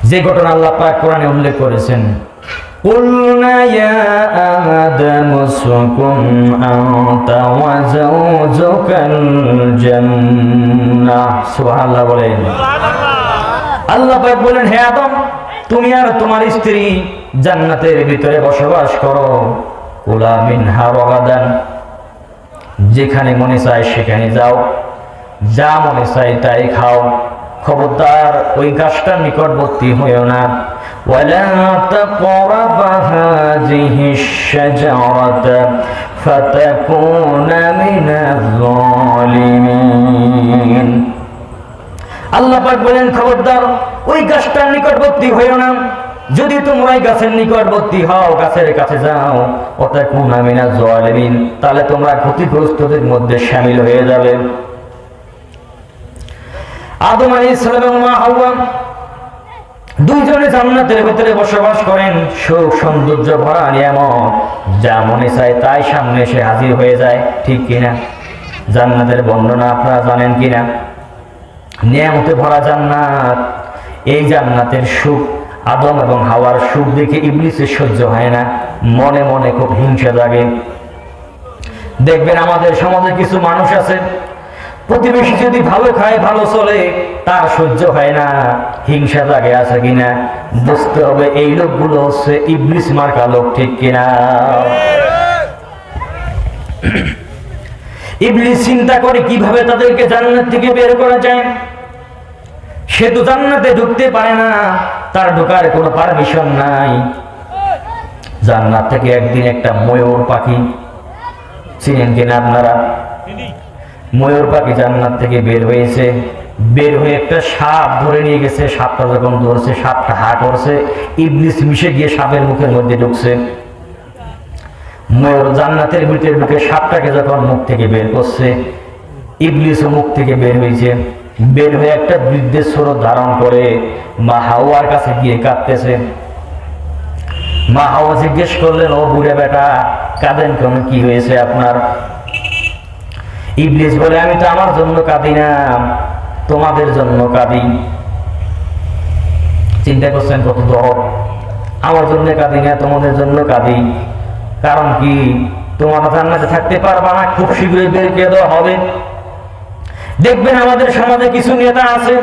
যে ঘটনা আল্লাহ পাক কোরআনে উল্লেখ করেছেন, قُلْنَا يَا آدَمُ اسْكُنْ أَنْتَ وَزَوْجُكَ الْجَنَّةَ। সুবহানাল্লাহ বলেন। আল্লাহ পাক বলেন, হে আদম, তুমি আর তোমার স্ত্রী জান্নাতের ভিতরে বসবাস করো। কুলা মিনহা রাগাদান, যেখানে মনে চায় সেখানে যাও, যা মনে চায় তাই খাও, খবরদার ওই গাছটার নিকটবর্তী হইও না। ওয়ালা তাকরাবা হাযিহিশ শাজারাতা ফাতাকুনা মিনাজ জালিমিন। আল্লাহ পাক বলেন, খবরদার ওই গাছটার নিকটবর্তী হইও না। যদি তোমরা এই গাছের নিকটবর্তী হও, গাছের কাছে যাও, ফাতাকুনা মিনাজ জালিমিন, তাহলে তোমরা ক্ষতিগ্রস্তদের মধ্যে শামিল হয়ে যাবে। আদম আলাইহিস সালাম এবং মা হাওয়া দুইজনে জান্নাতের ভিতরে বসবাস করেন। সুখ সৌন্দর্য ভরা নিয়ামত, যা মনে চায় তাই সামনে এসে হাজির হয়ে যায়, ঠিক কিনা? জান্নাতের বর্ণনা আপনারা জানেন কিনা? নিয়ামতে ভরা জান্নাত। এই জান্নাতের সুখ, আদম এবং হাওয়ার সুখ দেখে ইবলিসের সহ্য হয় না, মনে মনে খুব হিংসা জাগে। দেখবেন আমাদের সমাজে কিছু মানুষ আছে, প্রতিবেশী যদি ভালো খায়, ভালো চলে, তার সহ্য হয় না, হিংসা জাগে, আছে কিনা? বুঝতে হবে এই লোকগুলো হচ্ছে ইবলিস মার্কা লোক, ঠিক কিনা? ইবলিস চিন্তা করে কিভাবে তাদেরকে জান্নাত থেকে বের করা যায়। সে তো জান্নাতে ঢুকতে পারে না, তার ঢোকার কোনো পারমিশন নাই। জান্নাত থেকে একদিন একটা ময়ূর পাখি, চিনেন কিনা আপনারা? ময়ূর পাখি জান্নাত থেকে বের হয়েছে, বের হয়ে একটা সাপ ধরে নিয়ে গেছে। সাপটা যখন ধরছে, সাপটা হা করছে, ইবলিস মিশে গিয়ে সাপের মুখের মধ্যে ঢুকছে। ময়ূর জান্নাতের ভিতরে ঢুকে সাপটাকে যখন মুখ থেকে বের করছে, ইবলিসও মুখ থেকে বের হয়েছে। বের হয়ে একটা বৃদ্ধের স্বরূপ ধারণ করে মা হাওয়ার কাছে গিয়ে কাঁদতেছে। মা হাওয়া জিজ্ঞেস করলেন, ও বুড়ে বেটা, কাঁদেন কেন, কি হয়েছে আপনার? ইবলিস বলে, আমি তো আমার জন্য কাঁদি না, তোমাদের জন্য কাঁদি। চিন্তা করছেন কত দর? আমার জন্য কাঁদি না, তোমাদের জন্য কাঁদি। কারণ কি? তোমরা জান্নাতে থাকতে পারবা না, খুব শীঘ্রই বের করে দেওয়া হবে। দেখবেন আমাদের সমাজে কিছু নেতা আছে,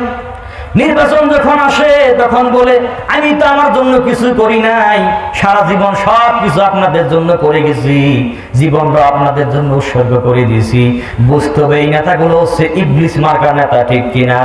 নির্বাচন যখন আসে তখন বলে, আমি তো আমার জন্য কিছু করি নাই, সারা জীবন সব কিছু আপনাদের জন্য করে গেছি, জীবনটা আপনাদের জন্য উৎসর্গ করে দিয়েছি। বুঝতে হবে এই নেতাগুলো হচ্ছে ইবলিস মার্কা নেতা, ঠিক কিনা?